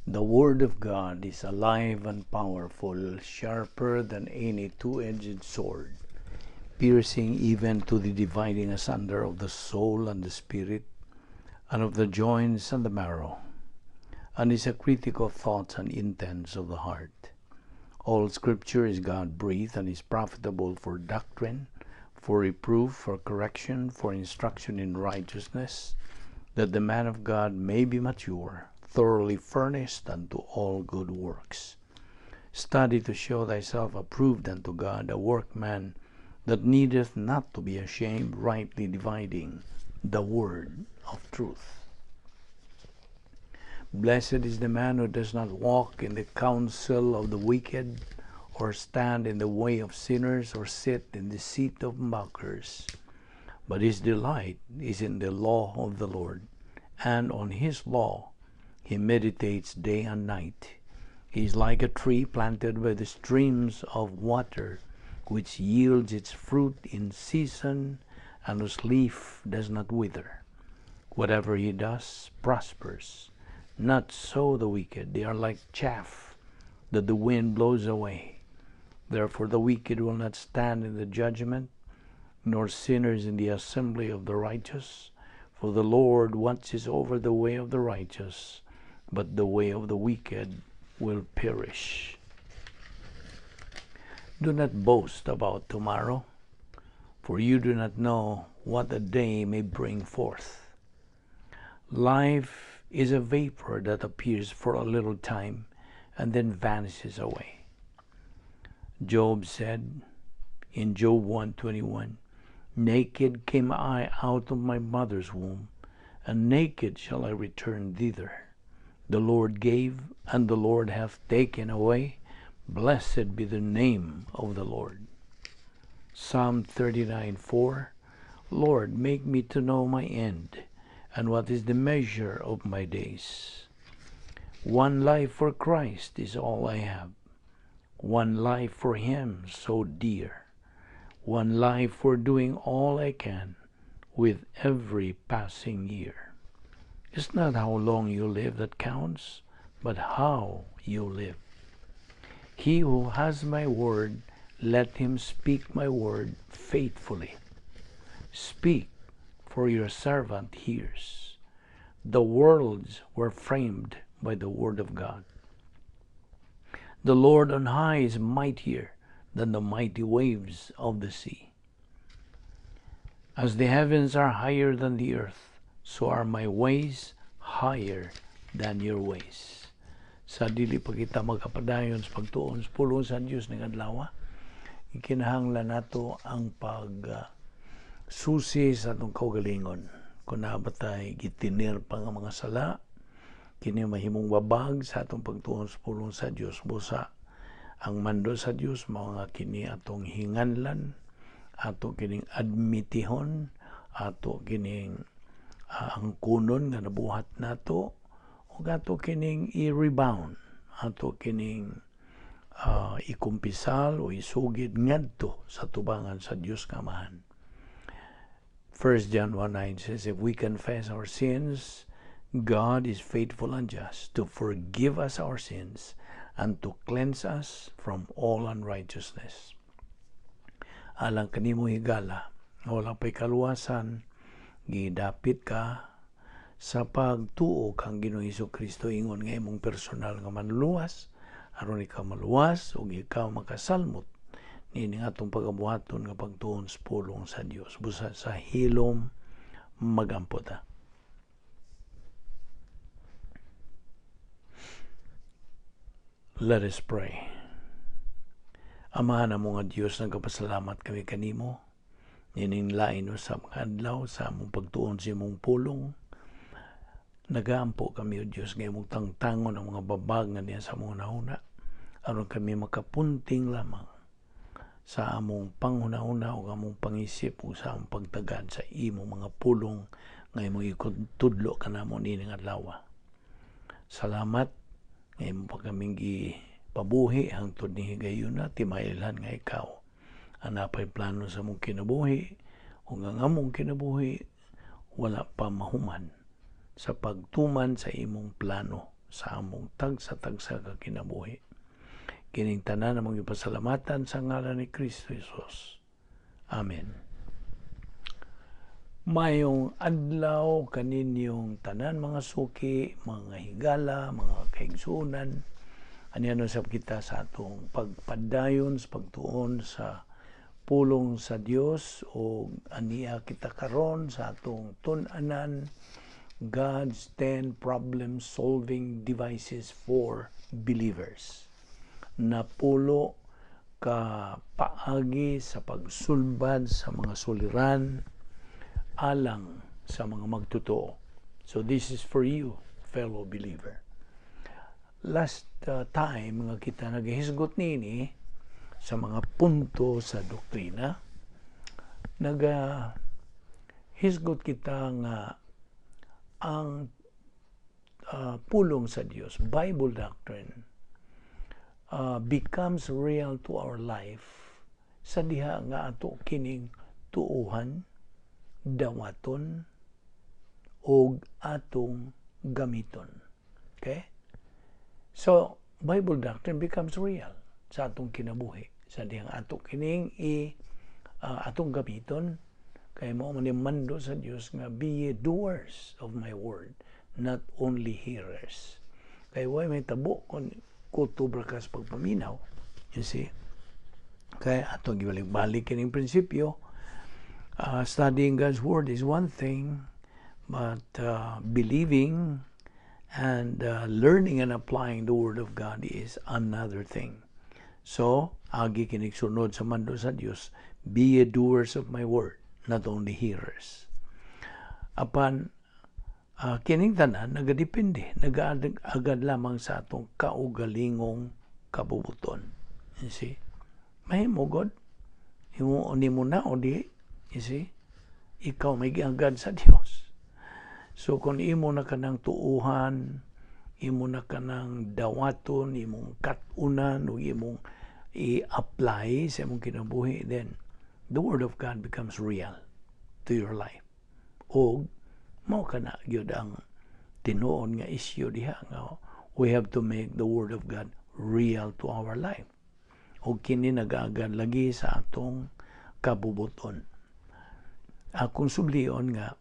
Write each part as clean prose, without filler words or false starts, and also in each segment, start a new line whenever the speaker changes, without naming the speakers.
The Word of God is alive and powerful, sharper than any two-edged sword, piercing even to the dividing asunder of the soul and the spirit, and of the joints and the marrow, and is a critic of thoughts and intents of the heart. All Scripture is God-breathed and is profitable for doctrine, for reproof, for correction, for instruction in righteousness, that the man of God may be mature, thoroughly furnished unto all good works. Study to show thyself approved unto God, a workman that needeth not to be ashamed, rightly dividing the word of truth. Blessed is the man who does not walk in the counsel of the wicked, or stand in the way of sinners, or sit in the seat of mockers. But his delight is in the law of the Lord, and on his law he meditates day and night. He is like a tree planted by the streams of water, which yields its fruit in season, and whose leaf does not wither. Whatever he does prospers. Not so the wicked. They are like chaff that the wind blows away. Therefore the wicked will not stand in the judgment, nor sinners in the assembly of the righteous. For the Lord watches over the way of the righteous, but the way of the wicked will perish. Do not boast about tomorrow, for you do not know what a day may bring forth. Life is a vapor that appears for a little time and then vanishes away. Job said in Job 1:21, Naked came I out of my mother's womb, and naked shall I return thither. The Lord gave, and the Lord hath taken away. Blessed be the name of the Lord. Psalm 39:4, Lord, make me to know my end, and what is the measure of my days. One life for Christ is all I have. One life for him so dear. One life for doing all I can with every passing year. It's not how long you live that counts, but how you live. He who has my word, let him speak my word faithfully. Speak, for your servant hears. The worlds were framed by the word of God. The Lord on high is mightier than the mighty waves of the sea. As the heavens are higher than the earth, so are my ways higher than your ways. Sa dili pa kita magkapadayon sa pagtuon sa pulong sa Diyos ng adlaw, ikinahanglan nato ang susi sa atong kaugalingon. Kung nabatay gitinir pa nga mga sala, kini mahimong babag sa atong pagtuon sa pulong sa Diyos. Busa ang mando sa Diyos mao nga kini atong hinganlan, ato kining admitihon, ato kining angkunon nga nabuhat nato, ug ato kining i-rebound, ato kining ikumpisal o isugid ngadto sa tubangan sa Diyos nga Amahan. 1 John 1:9 says, if we confess our sins, God is faithful and just to forgive us our sins and to cleanse us from all unrighteousness. Alang kanimo higala, wala pa'y kaluwasan, gidapit ka sa pagtuo kang Ginoong Hesukristo, ingon nga imong personal nga manluwas, aron ikaw maluwas ug ikaw makasalmot nining atong pagabuhaton nga pagtuon sa pulong sa Dios. Busa sa hilom magampo ta. Let us pray. Amahan na mga Diyos, nagkapasalamat kami kanimo. Nining lain sa mga adlaw, sa among pagtuon sa imong pulong. Nagaampo kami, O Diyos, nga imong tangtangon ang mga babag nga niya sa mga nauna. Aron kami makapunting lamang sa among panghuna-una o among pangisip o sa among pagtagad sa imong mga pulong nga imong ikutudlo ka namo nining adlaw. Salamat nga imong pa kaming gipabuhi hangtod ni higayuna, timailhan nga ikaw ang napay plano sa mong kinabuhi o nga among kinabuhi wala pa mahuman sa pagtuman sa imong plano sa among tagsa-tagsa ka kinabuhi. Kining tanan namang ipasalamatan sa ngalan ni Kristo Jesus. Amen. Mayong adlaw kaninyong tanan mga suki, mga higala, mga kaigsunan. Ano sa kita sa atong pagpadayon, sa pagtuon sa pulong sa Dios o aniya kita karon sa atong tun-anan God's 10 problem-solving devices for believers. Napulo ka paagi sa pagsulbad sa mga suliran alang sa mga magtotoo. So this is for you, fellow believer. Last time nga kita naghisgot nini sa mga punto sa doktrina, naghisgot kita nga ang pulong sa Dios, Bible doctrine, becomes real to our life sa diha nga ato kining tuuhan, dawaton, o atong gamiton. Okay? So, Bible doctrine becomes real sa atong kinabuhi. Sa dihang ato kining atong gamiton, kay mo man mando sa Dios nga be ye doers of my word, not only hearers. Kay way may tabo kung kutubra kas pagpaminaw. You see? Kay atong gibalik-balik kining prinsipyo. Studying God's word is one thing, but believing and learning and applying the word of God is another thing. So, agi kinig-sunod sa mando sa Dios, be ye doers of my word, not only hearers. Apan kining tanan nagadepende, nagaagad lamang sa atong kaugalingong kabubuton. You see? Mahimo God, imo mo na o di. You see? Ikaw may giagad sa Dios. So kung imo na kanang tuuhan, imo na kanang dawaton, imong katunan, o imong i-apply sa imong kinabuhi, then the Word of God becomes real to your life. O mao kana gyud ang tinuon nga issue diha nga we have to make the Word of God real to our life. O kini nag-agad lagi sa atong kabubuton. Akong sublion nga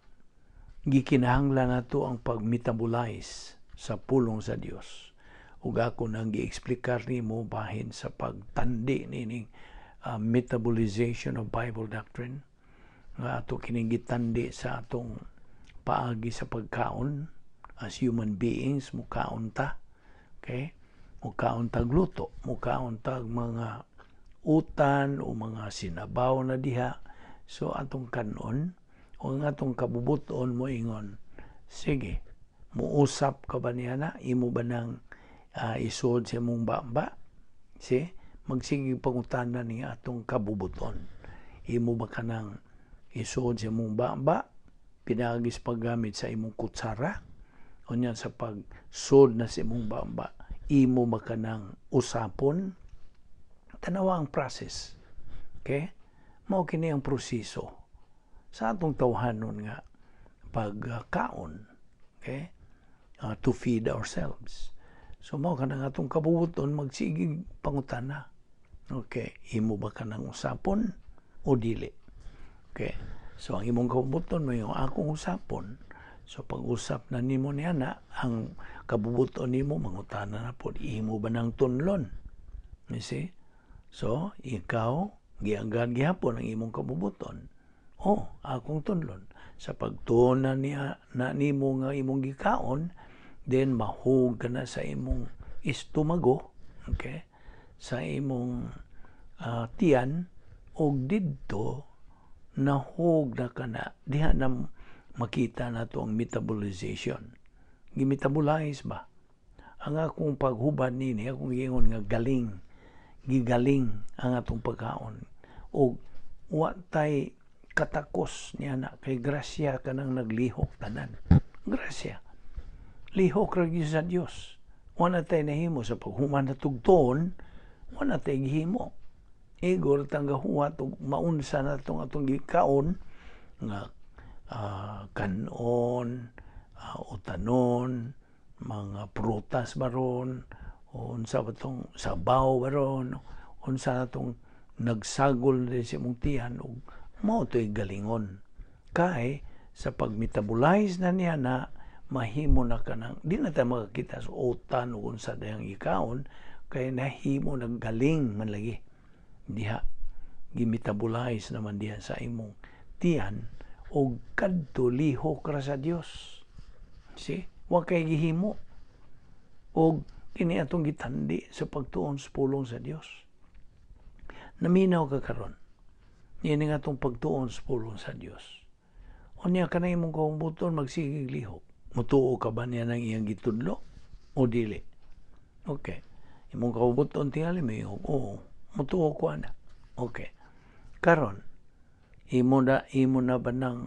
gikinahanglan nato ang pag-metabolize sa pulong sa Dios. Ug ako nang gi-explikar nimo bahin sa pagtandi nining metabolization of Bible doctrine nga ato kining gitandi sa atong paagi sa pagkaon as human beings, mukaon ta. Okay? Mukaon tag luto, mukaon tag mga utan o mga sinabaw na diha. So atong kanon o ang atong kabubuton mo ingon, sige, muusap ka ba niya na? Imo ba nang isod sa mong bamba? See? Magsige pangutanan ni atong kabubuton. Imo ba ka nang isod sa mong bamba? Pinagis paggamit sa imong kutsara? O niyan sa pagsod na sa imong bamba? Imo ba ka nang usapon? Tanawa ang process. Okay? Mao kini ang proseso sa atong tawhanon nga pagkaon. Okay? To feed ourselves. So mao kanang atong kabubuton magsigig pangutana. Okay, imo ba ka nang usapon o dili? Okay. So ang imong kabubuton mo yung akong usapon. So pag-usap na nimo niya na ang kabubuton nimo mangutana na pod imo ba nang tunlon? You see? So ikaw giagad gihapon ang imong kabubuton. Akong tunlon. Sa pagtuon niya na nimo nga imong gikaon, then mahug ka na sa imong istomago, okay? Sa imong tiyan, og didto nahug na ka na. Diha na makita na to ang metabolization. Gimetabolize ba? Ang akong paghubad nini, akong giingon nga galing. Gigaling ang atong pagkaon. O watay katakos niya na kay grasya ka nang naglihok tanan. Grasya. Lihok ragi sa Dios. Wala tay nahimo sa paghuman na tugton, wala tay gihimo. Igor tanggahuat ug maunsa na atong gikaon nga kanon, utanon, mga prutas baron, unsa ba tong sabaw baron, unsa tong nagsagol din sa imong tiyan, ug mao to'y galingon. Kay sa pag-metabolize na niya na mahimo na ka ng, di na tayo makakita sa utan o unsa dayang ikaon, kay nahimo naggaling man lagi. Diha, gimetabolize naman diha sa imong tiyan, o kadto lihok ra sa Dios. See? Wa kay gihimo. O kini atong gitandi sa pagtuon sa pulong sa Dios. Naminaw ka karon. Yan nga atong pagtuon sa pulong sa Dios. O niya ka na imong kaumbuton magsigig lihok. Mutuo ka ba niya ng iyang gitudlo? O dili? Okay. Imong kaumbuton tingali may oo. Mutuo ko na. Okay. Karon, imo na ba ng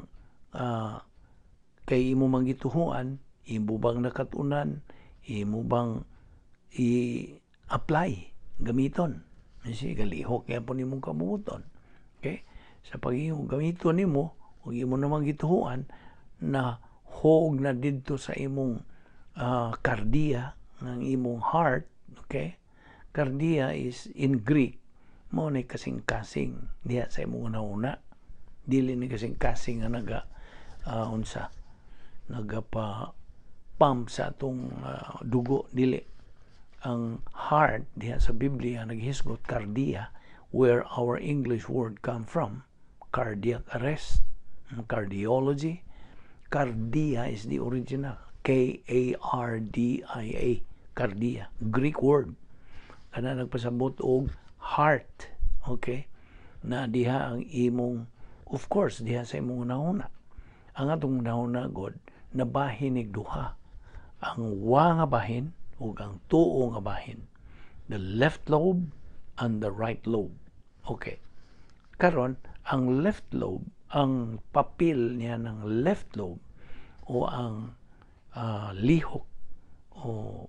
kay imo manggituhuan, imo bang nakatunan, imo bang i-apply, gamiton. Kasi galihok kaya po nimong kamuton. Okay? Sa pag-iyong gamiton nimo, o imo namang gituhuan, na hog na dito sa imong kardiya, ng imong heart, okay? Kardiya is in Greek, mo na kasing-kasing diha sa imong una-una. Dili ni kasing-kasing nga nagapa-pump sa atong dugo, dili. Ang heart diha sa Biblia naghisgot kardiya, where our English word come from, cardiac arrest, cardiology. Kardiya is the original, Kardia, kardiya, Greek word. Kana nagpasabot og heart, okay? Na diha ang imong, of course, diha sa imong una-una. Ang atong una-una, God, nabahinig duha. Ang wa nga bahin, ug ang tuo nga bahin. The left lobe and the right lobe. Okay. Karon, ang left lobe, ang papel niya ng left lobe, o ang lihok, o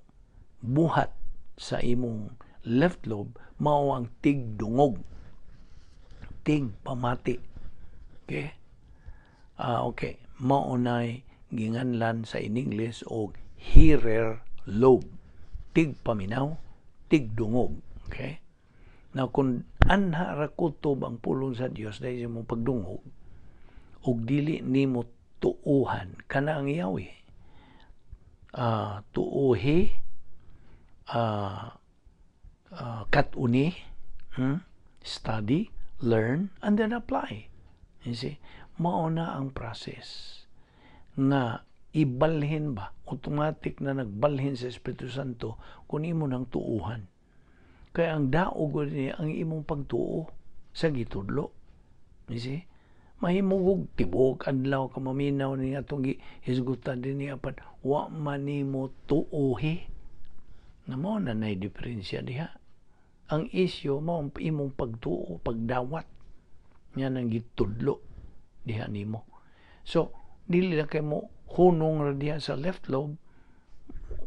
buhat sa imong left lobe, mao ang tigdungog. Tigpamati. Okay? Okay. Mao na'y ginganlan sa in English o hearer lobe. Tigpaminaw, tigdungog. Okay? Now, kung anha ra kutob ang pulong sa Dios dahil sa mong pagdungog, ug dili nimo tuuhan, kana ang Yahweh. Tuuhi, katuni, study, learn, and then apply. You see? Mao na ang process na ibalhin ba, automatic na nagbalhin sa Espiritu Santo kung imo nang tuuhan. Kaya ang daog niya ang imong pagtuo sa gitudlo. You see? Mahimugog tibok adlaw ka maminaw ni atong hisgutan din niya pan wa man nimo tuuhi. Na mo na nay diferensya diha. Ang isyo mo imong pagtuo, pagdawat. Yan ang gitudlo diha nimo. So, dili na kay mo hunong ra diha sa left lobe.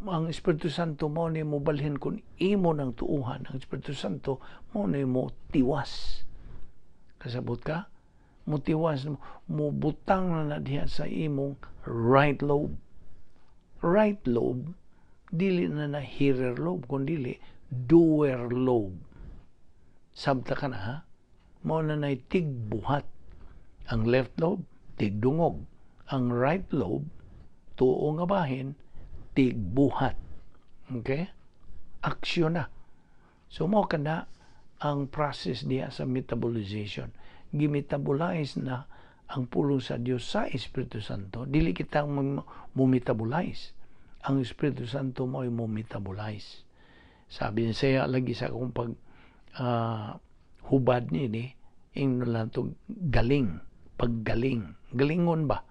Ang Espiritu Santo mo ni mo balhin kung imo ng tuuhan. Ang Espiritu Santo mo ni mo tiwas. Kasabot ka? Mo tiwas, mo butang na diha sa imong right lobe. Right lobe, dili na hearer lobe, kundi doer lobe. Sabta ka na ha? Mo na tigbuhat. Ang left lobe, tigdungog. Ang right lobe, tuo nga bahin, tigbuhat. Okay? Aksyon na. So, mo ka na ang process diya sa metabolization. Gimetabolize na ang pulong sa Dios sa Espiritu Santo. Dili kita mo-metabolize. Ang Espiritu Santo mo ay mo-metabolize. Sabi niya saya lagi sa akong hubad ni ing lang to galing. Paggaling. Galingon ba?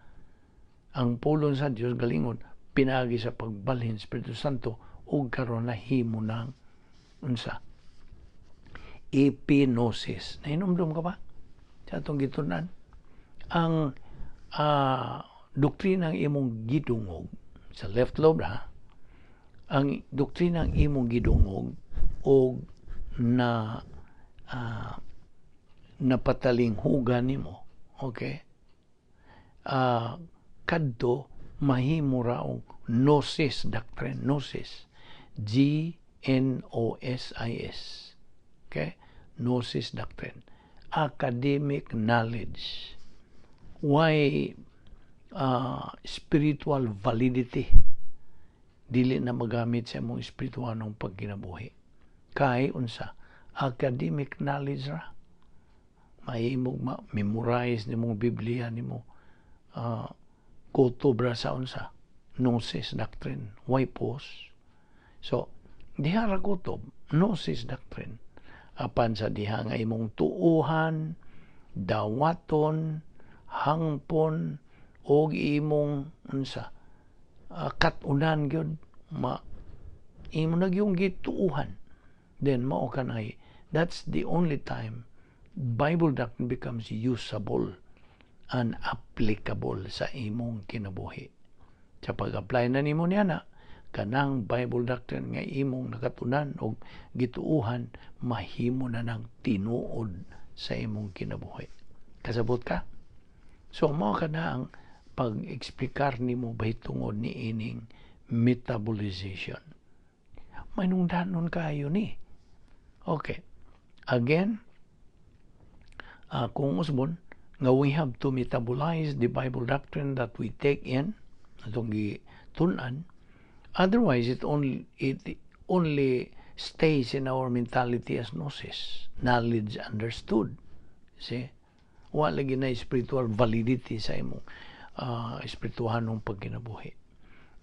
Ang pulong sa Dios galingon pinagi sa pagbalhin sa Espiritu Santo ug karon nahimo ng unsa? Epinosis. Nahinumdum ka ba? Sa atong gitunan. Ang doktrinang imong gidungog sa left lobe ha, ang doktrinang imong gidungog o na napataling hugan nimo, okay? Kadto mahimo raong gnosis doctrine, gnosis, Gnosis. Okay? Gnosis doctrine. Academic knowledge. Why spiritual validity? Dili na magamit sa imong espirituhanong pagkinabuhi. Kay unsa? Academic knowledge ra. Mahimog memorize nimong Biblia nimo. Kutob ra sa unsa? Gnosis doctrine. Why pos? So, diha ra kutob, gnosis doctrine. Apan sa diha nga imong tuuhan, dawaton, hangpon, o imong unsa, katunan gyud imo nagyong gituuhan. Then mao kanay, that's the only time Bible doctrine becomes usable and applicable sa imong kinabuhi. Sa pag-apply na nimo niya na, kanang Bible doctrine nga imong nakatunan o gituuhan, mahimo na ng tinuod sa imong kinabuhi. Kasabot ka? So, mao ka na ang pag-eksplikar nimo bahitungod ni ining metabolization. May nungdanon kayo ni. Okay. Again, kung usbon, nga we have to metabolize the Bible doctrine that we take in, itong gitunan. Otherwise, it only stays in our mentality as gnosis, knowledge understood. See? Wala lagi na spiritual validity sa imong espirituhanong pagkinabuhi.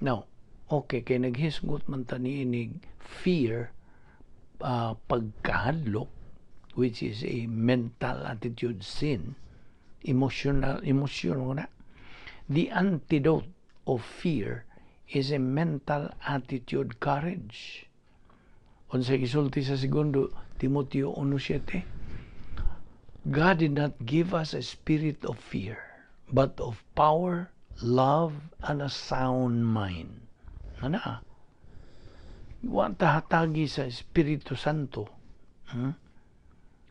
Now, okay, kay naghisgot man taniinig fear, pagkahadlok, which is a mental attitude sin, emotion na. The antidote of fear is a mental attitude courage. Unsa gisulti sa 2 Timoteo 1:7, God did not give us a spirit of fear, but of power, love, and a sound mind. Ana, wa tahatagi sa Espiritu Santo.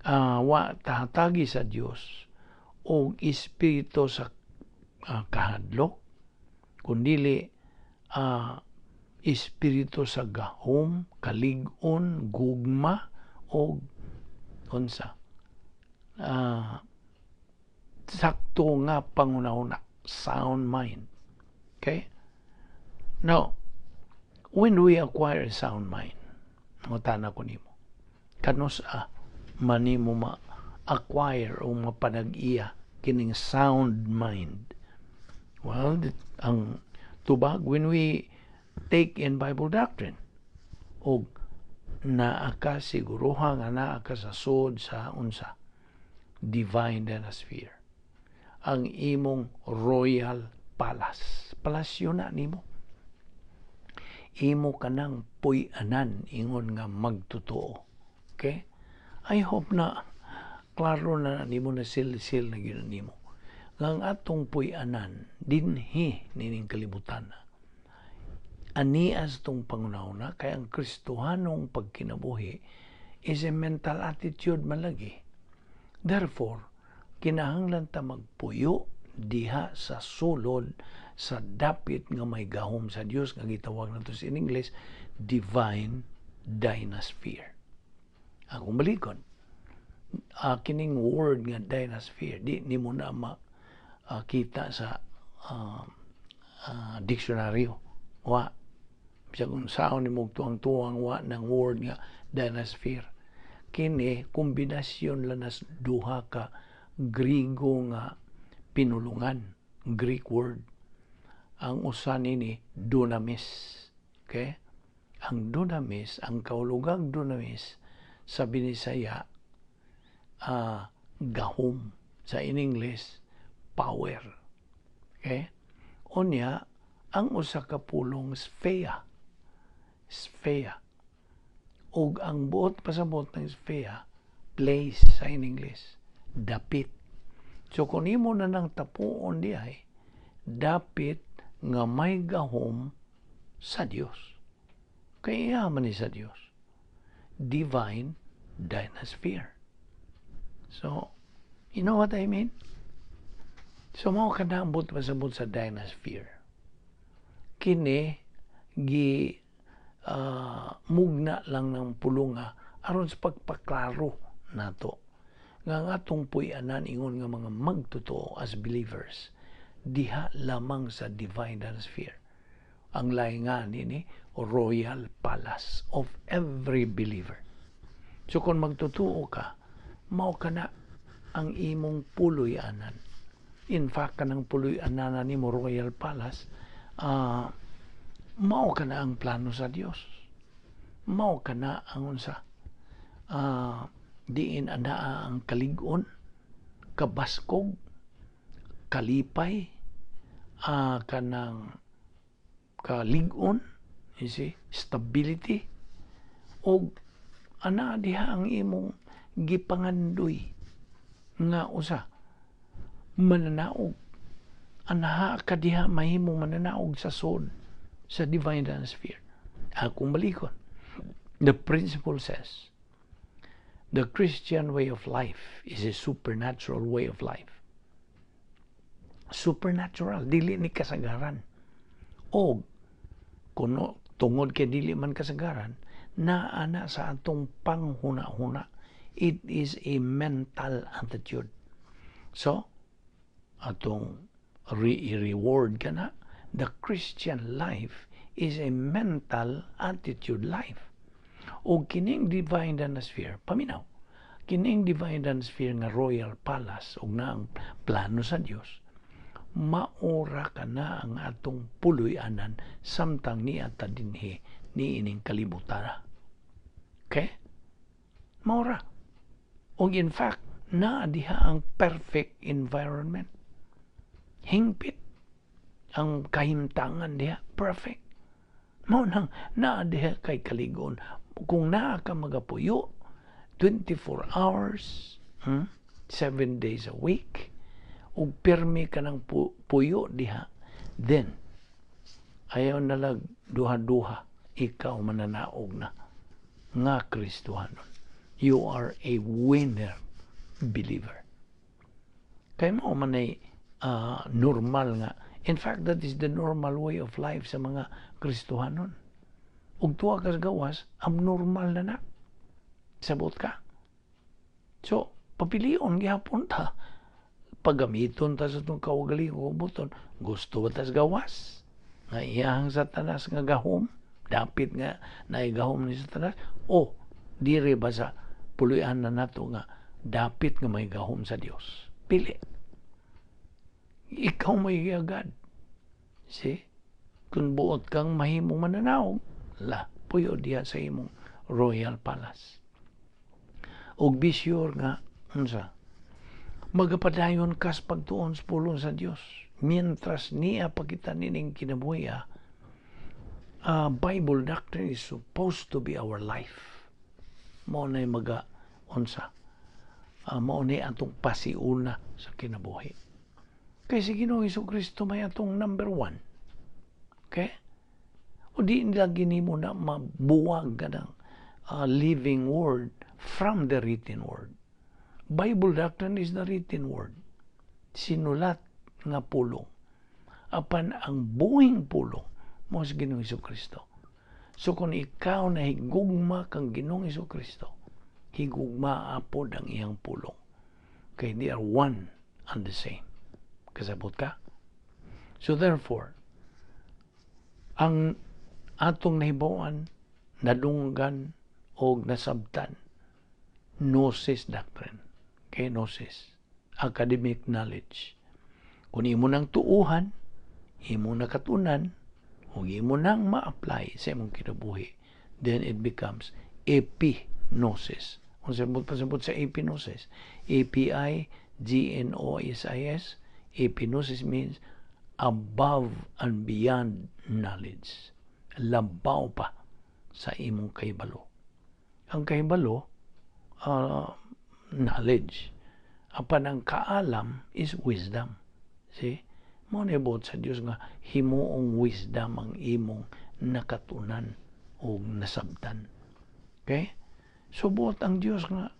Wa tahatagi sa Dios o espiritu sa kahadlok, kundili espiritu sa gahom, kalig-on, gugma, o unsa sakto nga pangunahuna, sound mind. Okay? Now, when we acquire a sound mind, mutana ko nimo, kanos manimo ma-acquire o mapanag-iya kining sound mind? Well, ang tubag, when we take in Bible doctrine, o naa ka siguruha nga naa ka sa sod sa unsa, divine dynasty, ang imong royal palace. Palasyo na nimo. Imo kanang puy-anan ingon nga magtotoo. Okay? I hope na klaro na nimo na sil-sil na gyud nimo. Ang atong puy-anan dinhi nining kalibutan. Anias tong pangunahuna kay ang Kristohanong pagkinabuhi is a mental attitude malagi. Therefore, kinahanglan ta magpuyo diha sa sulod sa dapit nga may gahom sa Dios nga gitawag nato sa English divine dynasty. Akong balikon, kining word nga dynasty di nimo na makita sa diksyonaryo. Wa siya kung saan nimo tuwang-tuwang wa ng word nga dynasty. Kini kombinasyon lanas duha ka Griego nga pinulungan, Greek word. Ang usa nini dunamis. Okay? Ang dunamis, ang kaulugag dunamis sa Binisaya, gahom. Sa in English, power. Okay? Unya, ang usa ka pulong sphere. Sphere. Og ang buot pasabot ng sphere, place sa in English, dapit. So kung imo na nang tapuon diay, dapit nga may gahom sa Dios. Kaya man ni sa Dios. Divine dynasty. So, you know what I mean? So, mao ka naambot pasabot sa dynasty. kini gi mugna lang ng pulunga aron sa pagpaklaro nato nga atong puy-anan ingon nga mga magtotoo as believers diha lamang sa divine sphere. Ang laingan nini royal palace of every believer. So kung magtotoo ka, mao kana ang imong puloy-anan. In fact, kanang puloy-anan nimo royal palace, mao kana ang plano sa Dios. Mao kana ang unsa diin anaa ang kalig-on, kabaskog, kalipay, kanang kalig-on, stability, o ana diha ang imong gipangandoy nga usa mananaog. Anaha ka diha mahimong mananaog sa soul sa divine sphere. Akong balikon, the principle says the Christian way of life is a supernatural way of life. Supernatural, dili ni kasagaran. O kuno tungod kay dili man kasagaran, naana sa atong panghuna-huna. It is a mental attitude. So, atong reward ka na, the Christian life is a mental attitude life. O kining divine sphere, paminaw, kining divine sphere nga royal palace, o na ang plano sa Dios, maora ka na ang atong puloy-anan samtang ni ata dinhi ni ining kalibutan. Okay? Maora. O in fact, na diha ang perfect environment. Hingpit ang kahimtangan diha, perfect. Mao nang na diha kay kaligon. Kung naa ka magapuyo 24 hours, 7 days a week, ug pirmi ka ng puyo diha, then ayaw nalag duha-duha, ikaw mananaog na nga Kristohanon. You are a winner believer. Kaya mo man ay normal nga. In fact, that is the normal way of life sa mga Kristohanon. Ug tuwa ka sa gawas, abnormal na na. Sabot ka. So, papilion gihapon ta. Paggamiton ta sa itong kaugali o buton, gusto ba ta sa gawas? Nga iyahang Satanas nga gahom, dapit nga naigahom ni Satanas, o dire ba sa puluyan na nato nga dapit nga may gahom sa Dios? Pili. Ikaw may agad. See? Kung buot kang mahimong mananaog, puyo diya sa imong royal palace. Og be sure nga, magapadayon kas pagtuon sa pulong sa Dios. Mientras niya pakita nining kinabuhi, Bible doctrine is supposed to be our life. Mao na mao na atong pasiuna sa kinabuhi. Kaya si Ginoong Jesucristo may atong number 1. Okay? O di nila ginimo na mabuwag ka ng living word from the written word. Bible doctrine is the written word. Sinulat nga pulong. Apan ang buhing pulong mo sa Ginoong Jesucristo. So kung ikaw na higugma kang Ginoong Jesucristo, higugma apod ang iyang pulong. Okay, they are one and the same. Kasabot ka? So therefore, ang atong nahibawan, nadunggan o nasabtan, gnosis doctrine. Okay, gnosis. Academic knowledge. Kung imo nang tuuhan, imo nakatunan, o imo nang ma-apply sa imong kinabuhi, then it becomes epignosis. Kung pasabot sa epignosis, API-GNOSIS, epignosis means above and beyond knowledge. Labaw pa sa imong kahibalo. Ang kahibalo, knowledge. Apan ang kaalam is wisdom. See? Mo nibot sa Dios nga himuong wisdom ang imong nakatunan o nasabtan. Okay? So buot ang Dios nga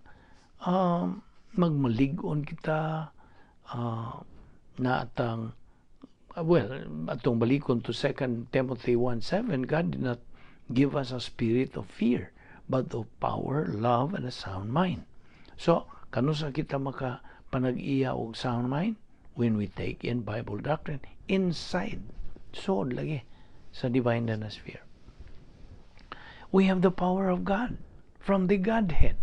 magmalig-on kita na atang well, atong balikon to 2 Timothy 1:7, God did not give us a spirit of fear, but of power, love, and a sound mind. So, kano sa kita maka panag-iya og sound mind? When we take in Bible doctrine inside, so lagi sa divine sphere. We have the power of God from the Godhead.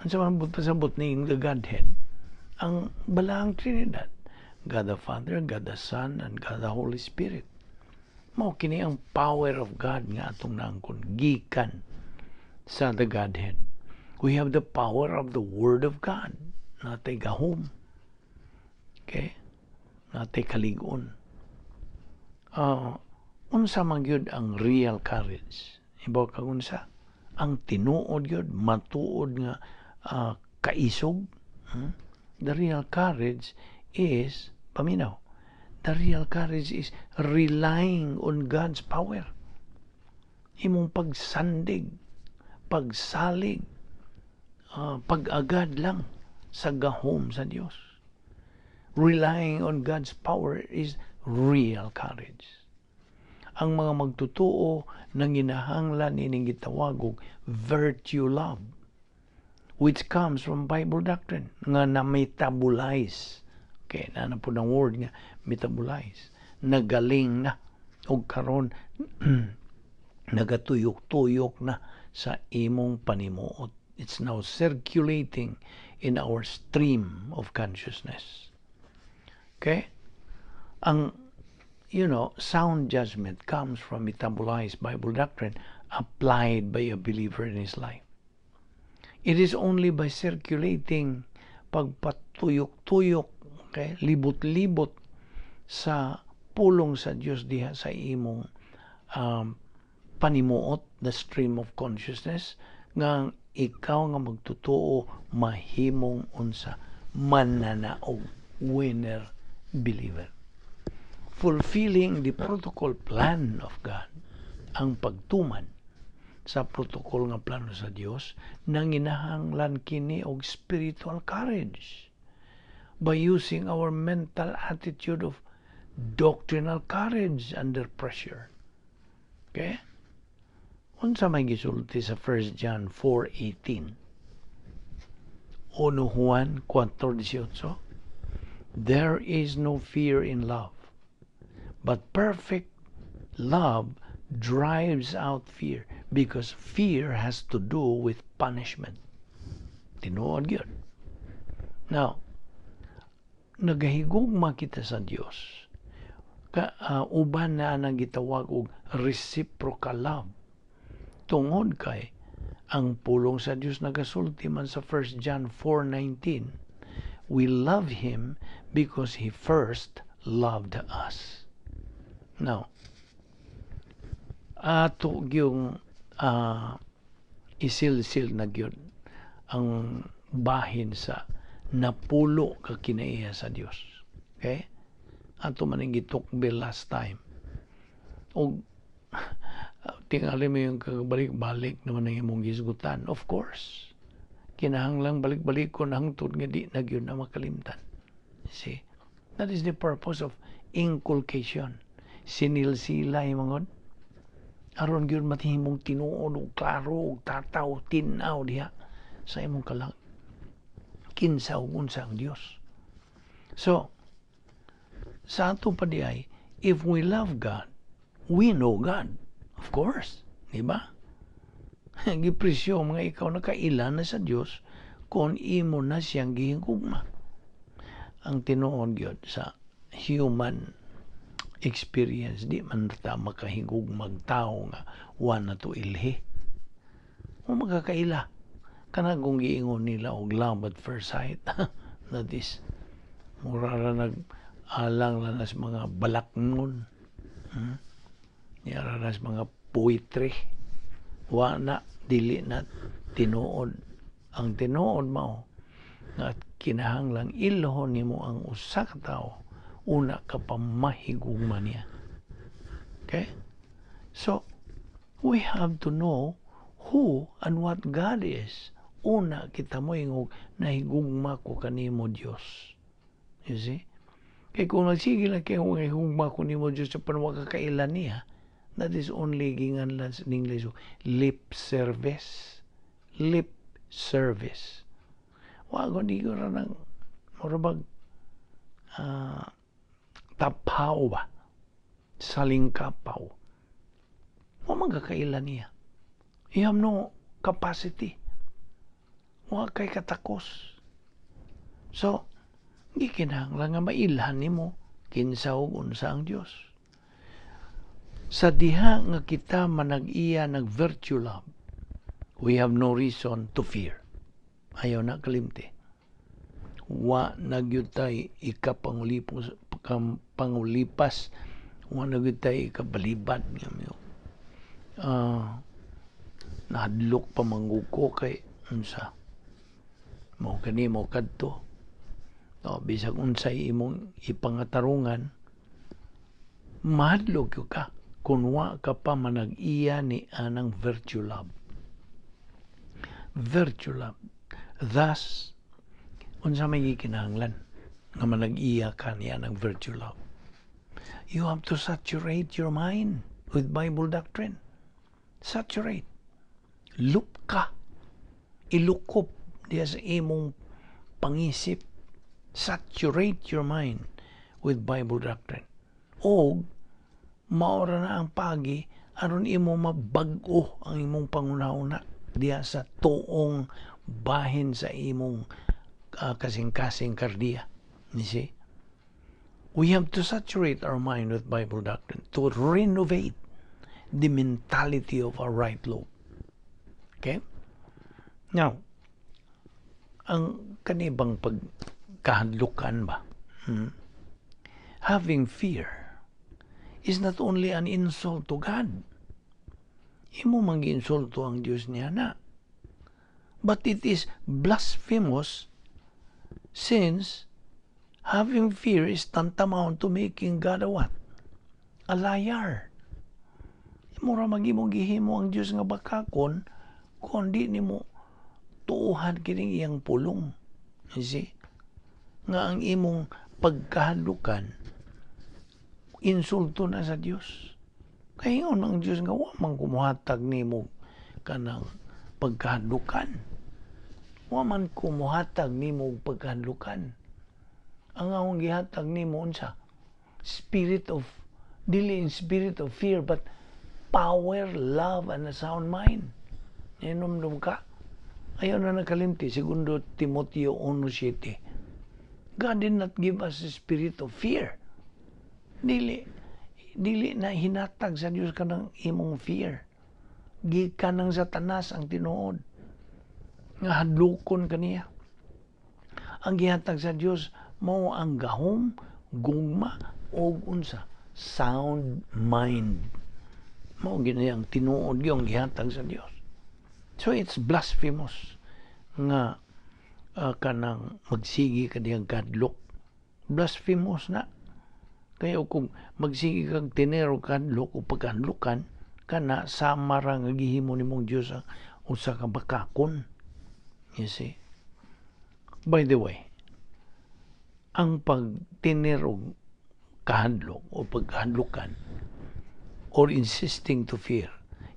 Ang sa mga pasabot ning the Godhead, ang balaang Trinidad, God the Father, God the Son, and God the Holy Spirit. Mao kini ang power of God nga atong naangkon gikan sa the Godhead. We have the power of the Word of God. Natay gahom. Okay? Natay kaligon. Unsa man gyud ang real courage? Ibaw kag unsa? Ang tinuod gyud, matuod nga kaisog. The real courage is, paminaw, the real courage is relying on God's power. Imong pagsandig, pagsalig, pag-agad lang sa gahom sa Dios. Relying on God's power is real courage. Ang mga magtutuo nang ginahanglan ining gitawag og virtue love, which comes from Bible doctrine nga na-metabolize. Okay, na po ng word nga metabolize. Nagaling na og karon nagatuyok-tuyok na sa imong panimuot. It's now circulating in our stream of consciousness. Okay? Sound judgment comes from metabolized Bible doctrine applied by a believer in his life. It is only by circulating, pagpatuyok-tuyok, okay, libot-libot sa pulong sa Diyos diha sa imong panimuot, the stream of consciousness, nga ikaw nga magtutuo mahimong unsa mananaog, winner, believer. Fulfilling the protocol plan of God, ang pagtuman sa protocol nga plano sa Dios, nanginahanglan kini og spiritual courage by using our mental attitude of doctrinal courage under pressure. Okay? Unsa may gisulti sa 1 John 4:18? 1 Juan 4:18. There is no fear in love, but perfect love drives out fear, because fear has to do with punishment. Tinuod gyud. Now, nagahigugma kita sa Dios. Uban na nang gitawag og reciprocal love. Tungod kay ang pulong sa Dios nagasulti man sa 1 John 4:19. We love Him because He first loved us. Now, ato yung isil-sil na gyud ang bahin sa napulo ka kinaiya sa Dios. Okay? Ato man ang gitukbil last time. O tingali mo yung balik-balik naman ang imong gisgutan. Of course. Kinahanglang balik-balik ko na hangtod nga di na gyud na makalimtan. See? That is the purpose of inculcation. Sinilsilay mangod. Aron gyud matihimong tinuod og klaro og tataw tinaw diha sa imong kalang kinsa ug unsa ang Dios. So, sa ato pa diay, if we love God, we know God. Of course, di ba? Gipresyo mga ikaw nakailan na sa Dios kung imo na siyang gihigugma. Ang tinuod gyud sa human experience, di man ta makahigugmag tao nga wana to ilhi. O magkakaila. Kanang kung giingon nila og love at first sight, that is, murara nag-alang lang sa mga balaknon. Niyara sa mga poetry. Wana, dili na tinuod. Ang tinuod mao, nga kinahanglang ilhon nimo ang usa ka tawo, una ka pa mahigugma niya. Okay? So, we have to know who and what God is. Una, kita mo yung nahigugma ko kanimo Diyos. You see? Kaya kung nagsige lang kayo hugma ko ni mo Diyos sa panwa kakailan niya, that is only gingan in English, lip service. Lip service. Wago di ko rin ng marabag tapaw ba? Salingkapaw. Wa magkakailan niya. You have no capacity. Wa kay katakos. So, hindi kinahanglan nga mailhan nimo kinsa ug unsa ang Dios. Sa diha nga kita manag-iya nag-virtue love, we have no reason to fear. Ayaw na kalimti. Wa nagyutay pangulipas, wa nagyutay ikabalibad nga nahadlok pa mangguko kay unsa mo kanimo kadto. Bisag unsay imong ipangatarungan, mahadlok ka kung wa ka pa manag-iya ni anang virtue love. Virtue love. Thus, unsa may gikinahanglan nga manag-iya ka ni anang virtue love. You have to saturate your mind with Bible doctrine. Saturate. Loop ka. Ilukop diya sa imong pangisip. Saturate your mind with Bible doctrine. O, maora na ang pagi, aron imo mabag-o ang imong pangunahuna diya sa tuong bahin sa imong kasing-kasing kardiya. You see? We have to saturate our mind with Bible doctrine to renovate the mentality of our right lobe. Okay? Now, ang kanibang pagkahadlukan ba? Having fear is not only an insult to God. Imo mang-insulto ang Diyos niya na. But it is blasphemous since having fear is tantamount to making God a what? A liar. Mura magimong gihimo ang Diyos nga bakakon kung di nimo tuuhan kining iyang pulong. You see? Nga ang imong pagkahadlukan insulto na sa Diyos. Kaya yun ang Diyos nga wa man kumuhatag nimo kanang pagkahadlukan. Wa man kumuhatag nimo pagkahadlukan. Ang akong gihatag nimo unsa? Spirit of fear, but power, love, and a sound mind. Inomdom ka. Ayaw na nakalimti, 2 Timoteo 1:7. God did not give us a spirit of fear. Dili na hinatag sa Diyos ka ng imong fear. Gikan ng Satanas ang tinuod. Nga hadlukon kaniya. Ang gihatag sa Diyos mao ang gahom, gugma, o unsa? Sound mind. Mao ginayang tinuod yung gihatag sa Diyos. So it's blasphemous nga kanang magsigi ka diyang kadlok. Blasphemous na. Kaya kung magsigi kang tinero kadlok o pagkadlukan, kana samara nga gihimo nimong Diyos ang usa ka bakakon. You see? By the way, ang pagtinero kahadlok o pagkahadlukan or insisting to fear,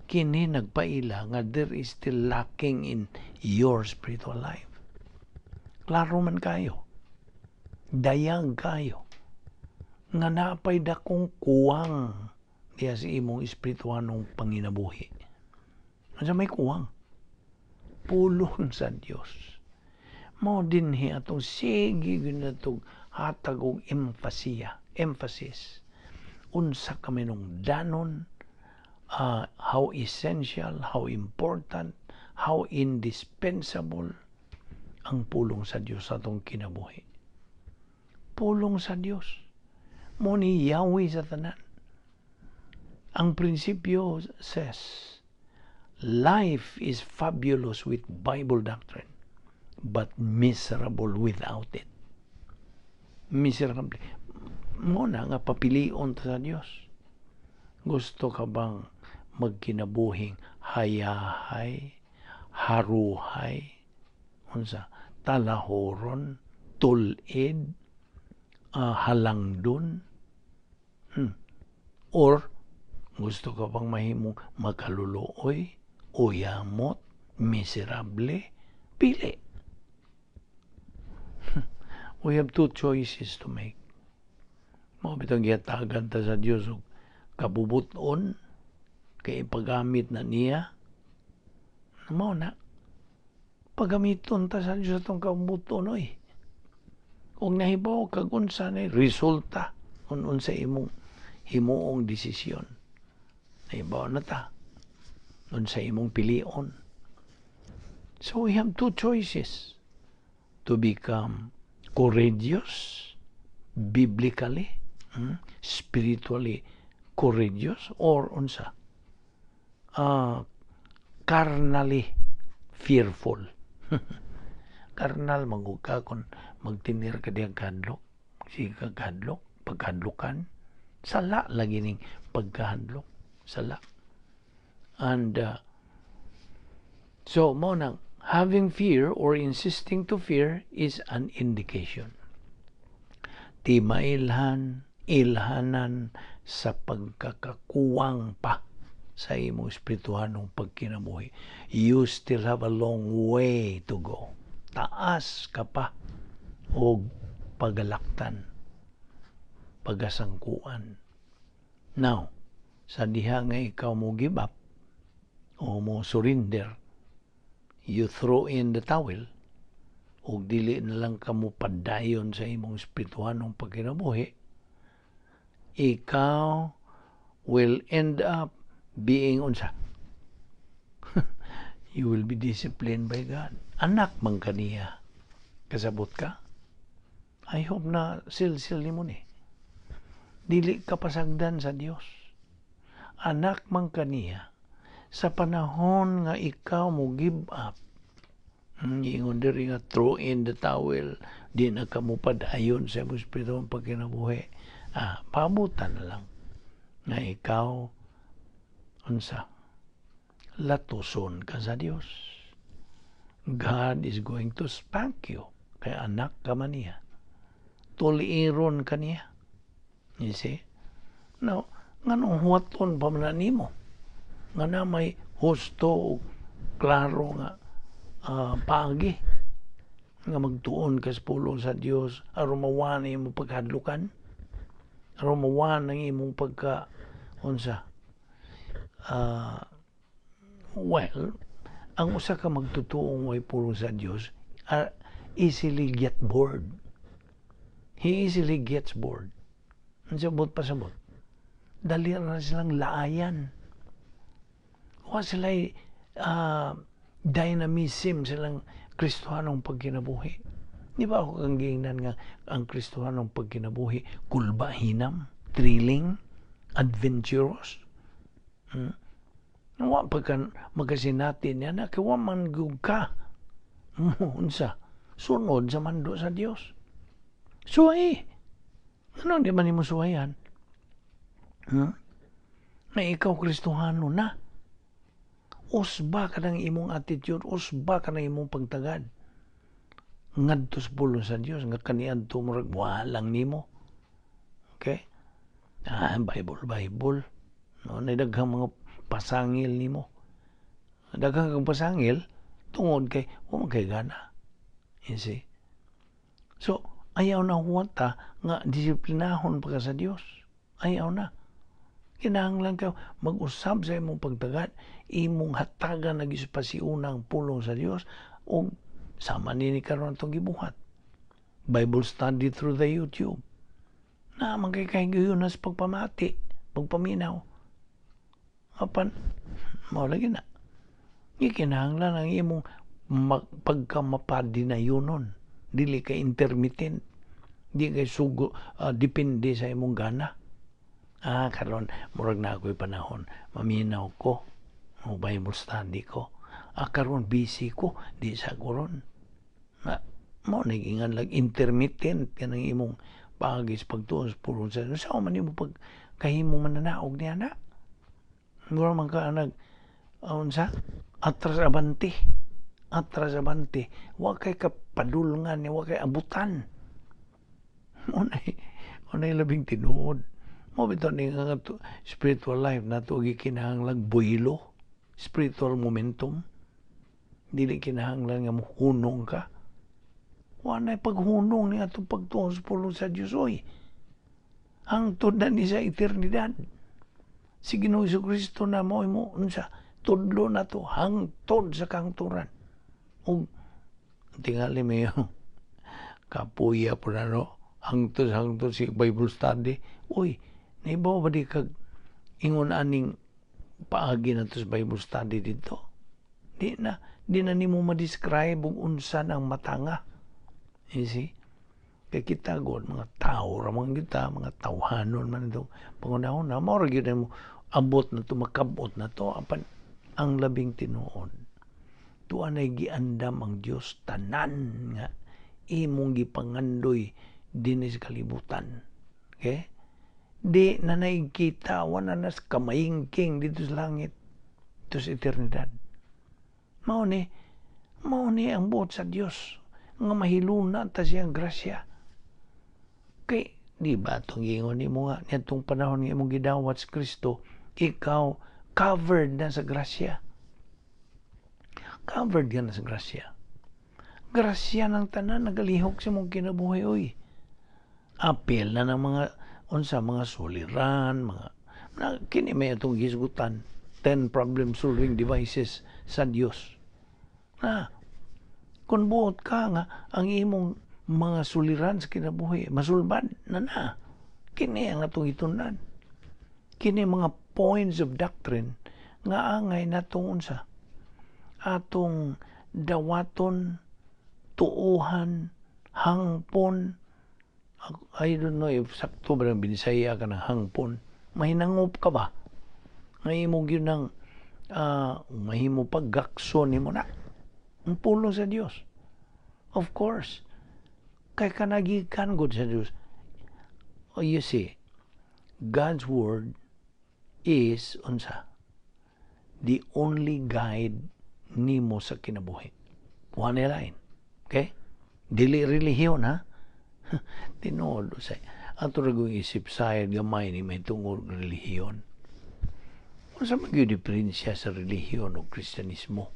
kini nagpaila nga there is still lacking in your spiritual life. Klaro man kayo. Dayang kayo. Nga napay dakong kuwang diya sa imong espirituanong panginabuhi. Ano may kuwang? Pulong sa Diyos. Mao dinhi atong sige ginatog hatag og emphasis. Unsa kami nung danon, how essential, how important, how indispensable ang pulong sa Diyos sa atong kinabuhi. Pulong sa Diyos. Mo ni Yahweh sa tanan. Ang prinsipyo says, life is fabulous with Bible doctrine, but miserable without it. Miserable. Mo na nga papilion sa Diyos. Gusto ka bang magkinabuhing hayahay, haruhay, unsa, talahoron, tulid, halangdon, or gusto ka pang mahimong makaluluoy, uyamot, miserable, pili. We have two choices to make. Mga bitang giyatagan ta sa Diyos kabubuton, kay paggamit na niya, mo na, pagamiton ta sa Diyos itong kabubuton, oy. Kung nahibaw kagunsa na resulta, kung sa imong himuong desisyon. Nahibaw na ta, kung sa imong pilion. So we have two choices. To become courageous, biblically, spiritually courageous, or unsa? Carnally fearful. Carnal, magugka kung magtinir ka diyang kadlok, siga kadlok, pagkadlokan, sala lagi ning pagkahadlok, sala. And so, mo nang, having fear or insisting to fear is an indication. Ti ilhanan sa pagkakakuwang pa sa imong espirituhanong pagkinabuhi. You still have a long way to go. Taas ka pa o pagalaktan, pagasangkuan. Now, sa diha nga ikaw mo give up o mo surrender, you throw in the towel, o dili na lang ka mo padayon sa imong espirituhanong pagkinabuhi, ikaw will end up being unsa? You will be disciplined by God. Anak man kaniya. Kasabot ka? I hope na sil-sil ni mo ni. Dili ka pasagdan sa Dios. Anak man kaniya. Sa panahon nga ikaw mo give up, ingon diri nga throw in the towel, di na ka mo padayon sa imong espirituhanong pagkinabuhi. Pabutan na lang nga ikaw unsa? Latuson ka sa Dios. God is going to spank you. Kaya anak ka man niya. Tuliiron ka niya. You see? Now, nganong huwaton pa man nimo? Nga na may husto, klaro nga paagi. Nga magtuon ka sa pulong sa Dios, aron mawan ang imong pagkadlukan, aron mawan ang imong pagka unsa? Well, ang usa ka magtutuong way pulong sa Dios easily get bored. He easily gets bored. Ang sabot pasabot. Dali na silang laayan. Wa sila dynamism silang Kristohanong pagkinabuhi. Di ba ako kang giingnan nga ang Kristohanong pagkinabuhi kulba-hinam, thrilling, adventurous? Wa pagka magasinati niya na kiwa man gug ka. Unsa? Sunod sa mando sa Dios. Suway. Ano di man nimo suwayan? Na ikaw Kristohano na. Usba ka ng imong attitude, usba ka ng imong pagtagad. Ngadto sa pulong sa Dios nga kaniadto murag walang nimo. Okay? Bible. No, daghang mga pasangil nimo. Daghang kang pasangil tungod kay wa man kay gana. You see? So, ayaw na huwata nga disiplinahon pa ka sa Dios. Ayaw na. Kinahanglan ka mag-usab sa imong pagtagad, imong hatagan na gispasiunang pulong sa Dios o sama nini karon itong gibuhat. Bible study through the YouTube. Na magkakahigayon na sa pagpamati, pagpaminaw. Apan, lagi na. Kinahanglan ang imong pagkamapadinayunon. Dili ka intermittent. Di ka sugo, depende sa imong gana. Karon murag na ako'y panahon. Maminaw ko. Bible study ko. Karon busy ko. Di sa koron. Nagingan lang intermittent ka ng imong pagis pagtuos pulong sa sa man nimo pag kahimo mananaog niya na. Mura man ka unsa? Atras abante. Wa kay kapadulngan, wa kay abutan. Mo Unay labing tinuod. Mo bitaw ni nga spiritual life nato gikinahanglan buhilo, spiritual momentum. Dili kinahanglan nga mohunong ka. Wala paghunong ni atong pagtuon sa pulong sa Dios oy. Hangtod na ni sa eternidad. Si Ginoong Jesucristo na mo unsa tudlo na to hangtod sa kangturan. Og tingali mayo kapuya po na no hangtod si Bible study. Uy, naibaw ba di kag ingon aning paagi na to sa Bible study dito? Di na nimo ma-describe og unsa ang matanga. You see? Kaya kita god mga tao ramang kita, mga tawhanon man itong pangunahon na mao ra gyud mo abot na to makabot na to apan ang labing tinuod. Tuwa na giandam ang Dios tanan nga imong gipangandoy dinhi sa kalibutan. Okay? Di na nakikita, wala na kamaingking dito sa langit, dito sa eternidad. Mao ni ang buot sa Dios nga mahiluna ta siyang grasya. Kay di ba itong ingon ni mo nga nitong panahon nga imong gidawat sa Kristo, ikaw covered na sa grasya. Covered ka na sa grasya. Grasya ng tanan nagalihok sa mong kinabuhi oy. Apil na ng mga suliran, kini may itong gisgutan 10 problem solving devices sa Dios. Kung buot ka nga ang imong mga suliran sa kinabuhi masulbad na. Kini ang atong itunan. Kini mga points of doctrine nga angay natong unsa atong dawaton, tuuhan, hangpon. I don't know if sakto ba ng binisaya ka ng hangpon. Mahinangop ka ba? Mahimo yun ng mahimo paggakso ni mo na. Ang pulong sa Diyos. Of course. Kay kanagikan God sa Diyos. You see, God's Word is unsa the only guide nimo sa kinabuhi. One line. Okay? Dili relihiyon ha. Tinood say ato ra gyud isip sayad gamay ni may tungod relihiyon. Unsa man gyud diferensya sa relihiyon ug Kristyanismo?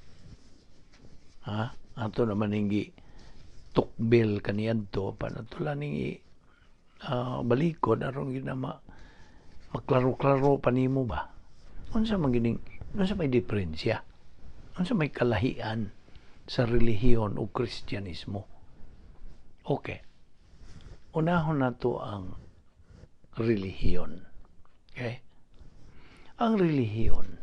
Ha? Ato naman hingi tukbil kaniadto panatulan ni balikod aron gyud na maklaro-klaro pa nimo ba? Unsa man gining unsa may diferensya? Unsa may kalahian sa relihiyon o Kristyanismo? Okay. Unahon na to ang relihiyon. Okay? Ang relihiyon,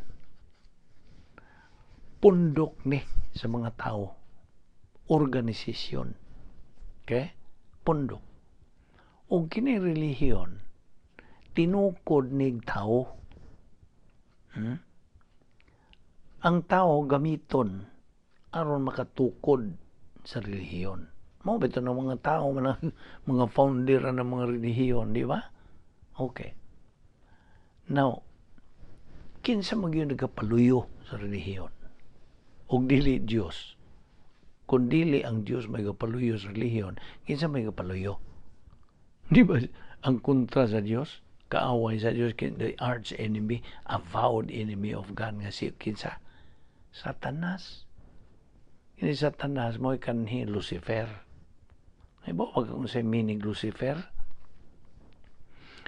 pundok ni sa mga tao. Organisasyon. Okay? Pundok. O kini relihiyon, tinukod ni tao. Ang tao gamiton aron makatukod sa relihiyon. Mao bitaw ng mga tao mga founder ng mga relihiyon, di ba? Okay. Now, kinsa man gyud nagapaluyo sa relihiyon? Og dili Dios. Kung dili ang Dios may gapaluyo sa relihiyon, kinsa may gapaluyo? Di ba ang kontra sa Dios? Kaaway sa Dios, the arch enemy, avowed enemy of God nga si kinsa? Satanas. Kini Satanas mo kanhi Lucifer. Ay ba wag kung sa meaning Lucifer?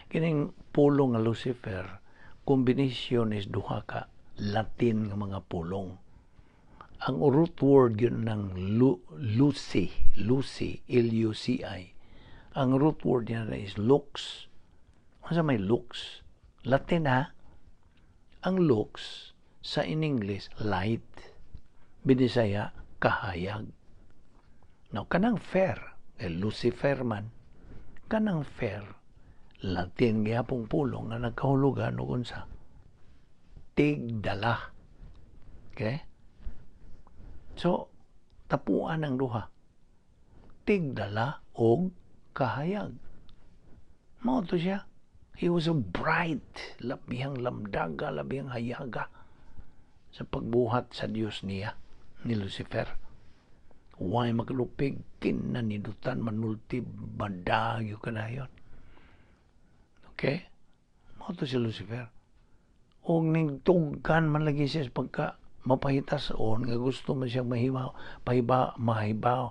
Kining pulong nga Lucifer, kombinasyon is duha ka Latin nga mga pulong. Ang root word yun ng Lucy, L-U-C-I. Ang root word niya is lux. Ano may lux? Latin ha? Ang lux sa in English, light. Binisaya, kahayag. Now, kanang fair, Lucifer man, kanang fair, Latin gayapong pulong na nagkahulugan o kunsa, tigdala. Okay? So, tapuan ang duha. Tigdala o kahayag. Mao to siya. He was a bright, labihang lamdaga, labihang hayaga sa pagbuhat sa Diyos niya, ni Lucifer. Huwag makalupig, kinanidutan, manulti, badagyo kanayon. Okay? Mao to si Lucifer. O ning tugkan man lagi siya pagka mapahitas on nga gusto man siyang mahibaw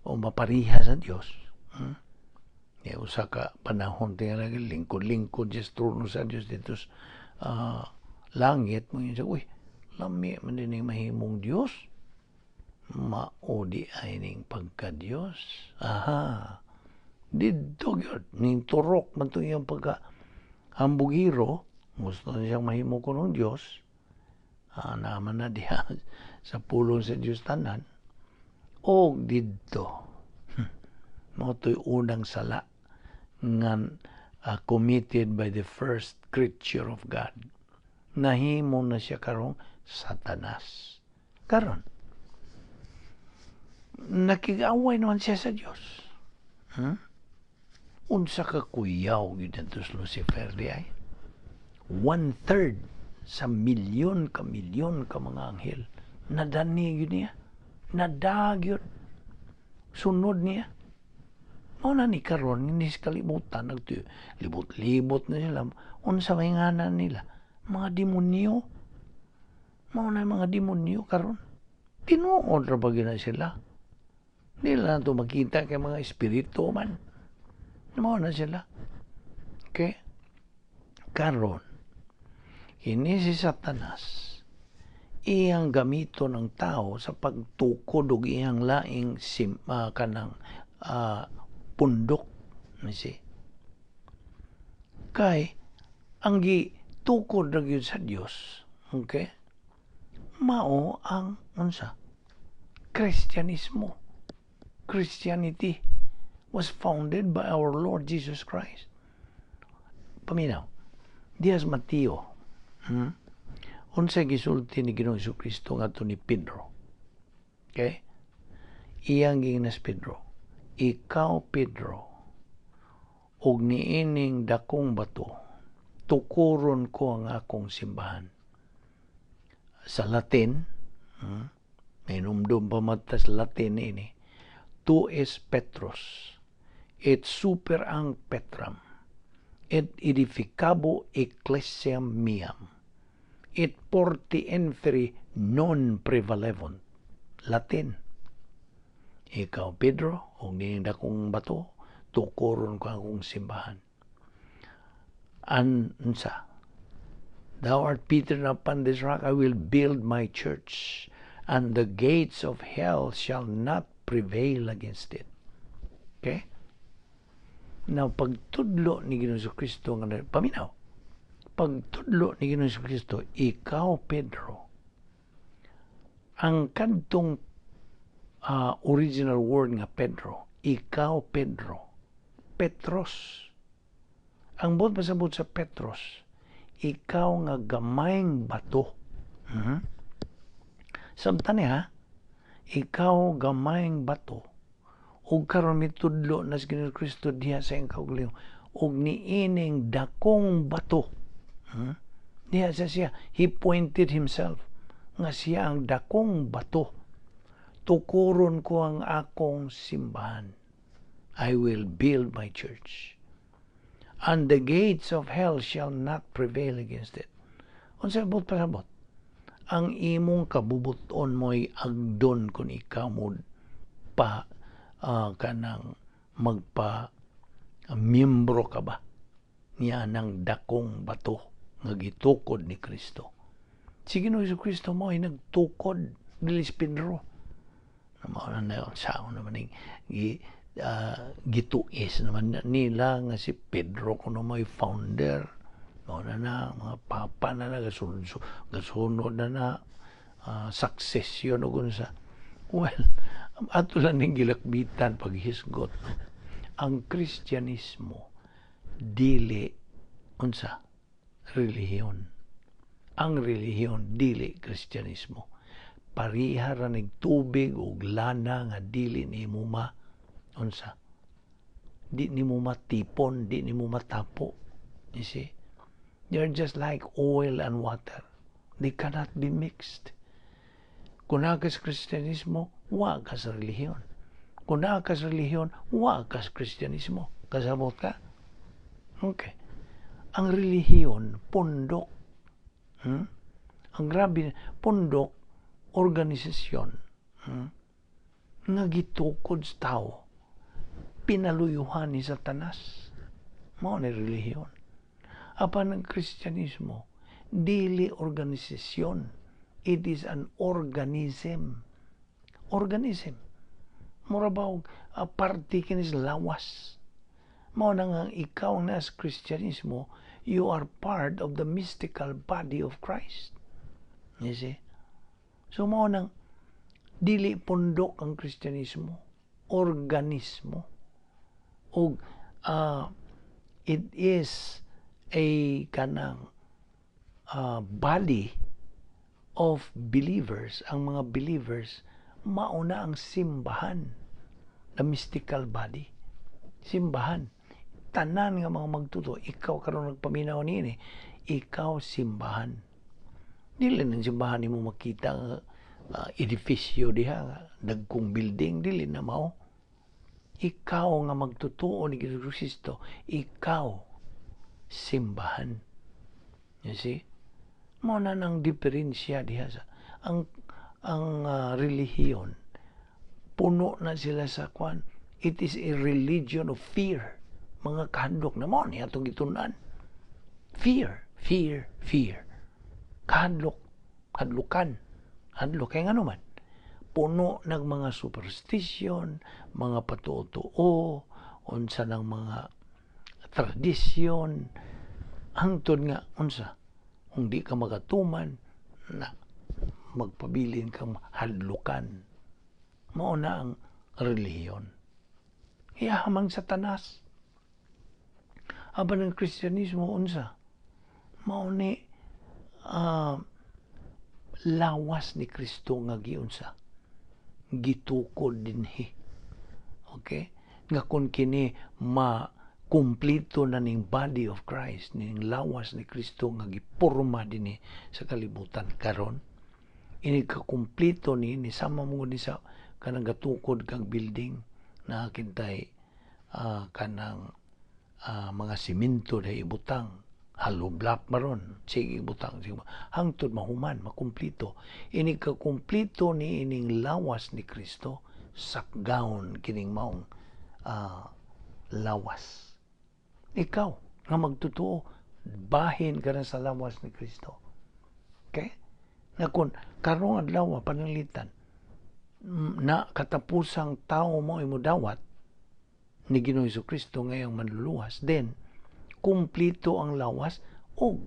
o mapariha sa Dios. Usa ka panahon tayo lagi lingkod-lingkod sa trono sa Dios dito langit mo yun siya, lami man din yung mahimong Dios. Maudi ay ning pagka-Dios. Dito yun. Ning turok man ito yung pagka-hambugiro. Gusto na siyang mahimo ko ng Diyos. Naman na diya sa pulong sa Diyos tanan. O dito. Mo ito'y unang sala nga committed by the first creature of God. Nahimo na siya karong Satanas. Karon nakig-away naman siya sa Diyos. Unsa ka kuyaw yun sa Lucifer di ay? 1/3 sa milyon ka mga anghel. Nadani yun niya. Nadag yun. Sunod niya. Mao na ni karon ni kalimutan libot-libot na sila. Unsa may nganan nila? Mga demonyo. Mao na mga demonyo karon. Tinuod ra ba na sila? Nila na ito makita kay mga espiritu man. Mao na sila. Okay? Karon, ini si Satanas, iyang gamito ng tao sa pagtukod og iyang laing kanang pundok. Kay, ang gitukod na yun sa Diyos, okay? Mao ang unsa? Kristyanismo. Christianity was founded by our Lord Jesus Christ. Paminaw, diyas Mateo, unsay gisulti ni Ginoong Jesucristo ngadto ni Pedro. Okay? Iyang ginas Pedro, ikaw Pedro, og niining dakong bato, tukuron ko ang akong simbahan. Sa Latin, may numdum pa matas Latin ini, tu es Petros, et super ang Petram, et edificabo ecclesiam miam, et porti enferi non prevalevant. Latin. Ikaw, Pedro, o nining dakong bato, tukuron ko akong simbahan. Ansa? Thou art Peter, and upon this rock I will build my church, and the gates of hell shall not prevail against it. Okay? Now, pagtudlo ni Ginoong Jesucristo, paminaw, pagtudlo ni Ginoong Jesucristo, ikaw, Pedro, ang kadtong original word nga Pedro, ikaw, Pedro, Petros. Ang bot pasabot sa Petros, ikaw nga gamayng bato. Samtani ha, ikaw gamayng bato, ug karon mitudlo na si Ginoong Kristo diha sa iyang kaugalingon, ug niining dakong bato. Diha siya, he pointed himself, nga siya ang dakong bato. Tukuron ko ang akong simbahan. I will build my church, and the gates of hell shall not prevail against it. Unsa bot pasabot? Ang imong kabubuton mo'y agdon kung ikaw mo kanang miyembro ka ba niya ng dakong bato nga gitukod ni Kristo. Si Ginoong Jesucristo mo ay nagtukod dilis Pedro. Naman na sao naman gituis naman nila nga si Pedro kuno may founder. Na mga papa na gasunod na succession o gunsa. Well, ato lang ning gilakbitan paghisgot. Ang Kristyanismo dili unsa relihiyon. Ang relihiyon dili Kristyanismo. Pariha ra ning tubig ug lana nga dili nimo unsa. Di nimo matipon, di nimo matapo. You see? They're just like oil and water. They cannot be mixed. Kung ka sa Kristyanismo, wa ka sa relihiyon. Kung ka sa relihiyon, wa ka sa Kristyanismo. Kasabot ka? Okay. ang relihiyon, pundok. Ang grabe, pundok, organisasyon, nga gitukod sa tao, pinaluyuhan ni Satanas. Mao ni relihiyon. Apan ang Kristyanismo, dili organisasyon. It is an organism. Organism. Mura ba parte kinis lawas. Mao na nga ikaw na sa Kristyanismo, you are part of the mystical body of Christ. You see? So mao nang dili pundok ang Kristyanismo, organismo. O it is a kanang body of believers. Ang mga believers mauna ang simbahan, the mystical body. Simbahan. Tanan nga mga magtuto, ikaw karon nagpaminaw niini, ikaw simbahan. Dili ng simbahan nimo makita edifisyo diha, dagkong building, dili na mao. Ikaw nga magtutuo ni Kristo, ikaw simbahan. You see? Mao na nang diferensya diha sa ang relihiyon. Puno na sila sa kwan. It is a religion of fear. Mga kahandok na mo niya itong gitunan. Fear, fear, fear. Kahandok, hadlukan. Hadlok, kaya nga naman. Puno ng mga superstition, mga patuo-tuo, unsa ng mga tradisyon, hangtod nga, unsa, kung di ka magatuman, na magpabilin kang hadlukan. Mauna ang relihiyon. Kaya hamang Satanas. Aban ng Kristyanismo, unsa? Mauni, lawas ni Kristo nga giunsa. Gitukod dinhi. Okay? Nga kung kini makumplito na ning body of Christ, ning lawas ni Kristo nga gipurma dinhi sa kalibutan karon, ini kakumplito ni sama mo ni sa kanang gatukod kang building na kintay kanang mga simento na ibutang, hollow block maron, sige ibutang, sige hangtod mahuman, makumplito. Ini kakumplito ni ining lawas ni Kristo, sakgaon kining maong lawas. Ikaw nga magtutuo, bahin ka na sa lawas ni Kristo. Okay? Na kung karong adlaw pananglitan na katapusang tao mo imo dawat ni Ginoong Jesucristo ngayong manluluwas, then kumplito ang lawas o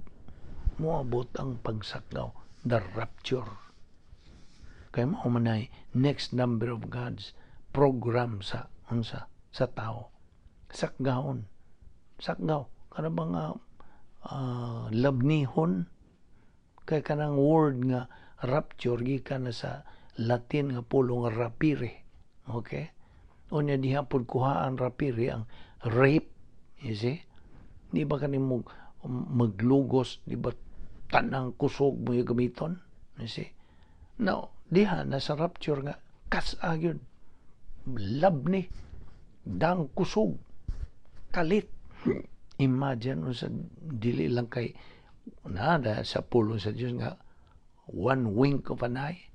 moabot ang pagsakgaw, the rapture. Kaya mao man ay next number of God's program sa unsa sa tao. Sakgaon. Sakgaw. Kana bang labnihon kay kanang word nga rapture gikan na sa Latin nga pulong rapire. Okay? Unya diha pud kuhaan rapire ang rape. You see? Di ba kanimo maglugos, di ba tanang kusog mo yung gamiton? You see? Now, diha nasa rapture nga kas agyod. Labni, dang kusog, kalit. Imagine sa dili lang kay nada sa pulong sa Dios nga one wink of an eye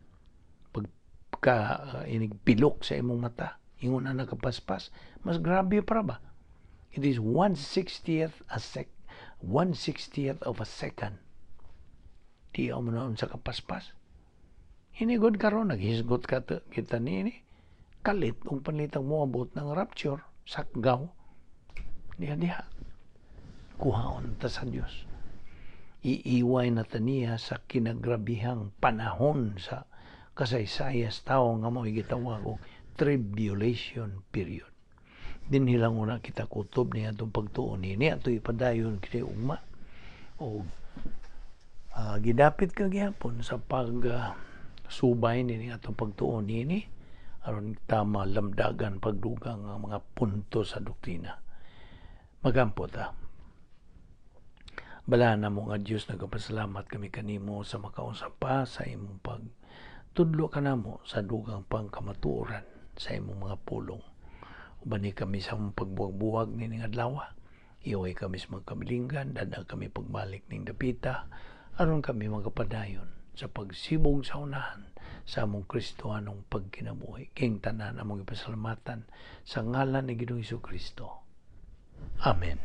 pagka inigpilok sa imong mata ingon na nakapaspas, mas grabe para ba? It is 1/60th of a second. Di mo na sa kapaspas. Hinigod karon naghisgot ka kita ni kalit ung panlitang moabot ng rapture, sakgaw. Diha kuhaon ta sa Dios. Iiway na taniya sa kinagrabihang panahon sa kasaysayas tao nga mo gitawag og tribulation period. Din hilang una kita kutob niya itong pagtuon niya ito ipadayon kini ugma o gidapit ka gyapon sa pag subay ni atong pagtuon ni aron tama lamdagan pagdugang ang mga punto sa doktrina. Magampo ta. Bala na mo nga Diyos, nagpasalamat kami kanimo sa makausap pa sa imong pagtudlo ka namo sa dugang pangkamatuoran sa imong mga pulong. Ubani kami sa mong pagbuwag-buwag ni adlaw. Iway kami sa mga kabilinggan, dada kami pagbalik ning dapita, aron kami magapadayon sa pagsibong sa unahan sa among Kristohanong pagkinabuhi. King tanan among ipasalamatan sa ngalan ni Ginoong Hesus Kristo. Amen.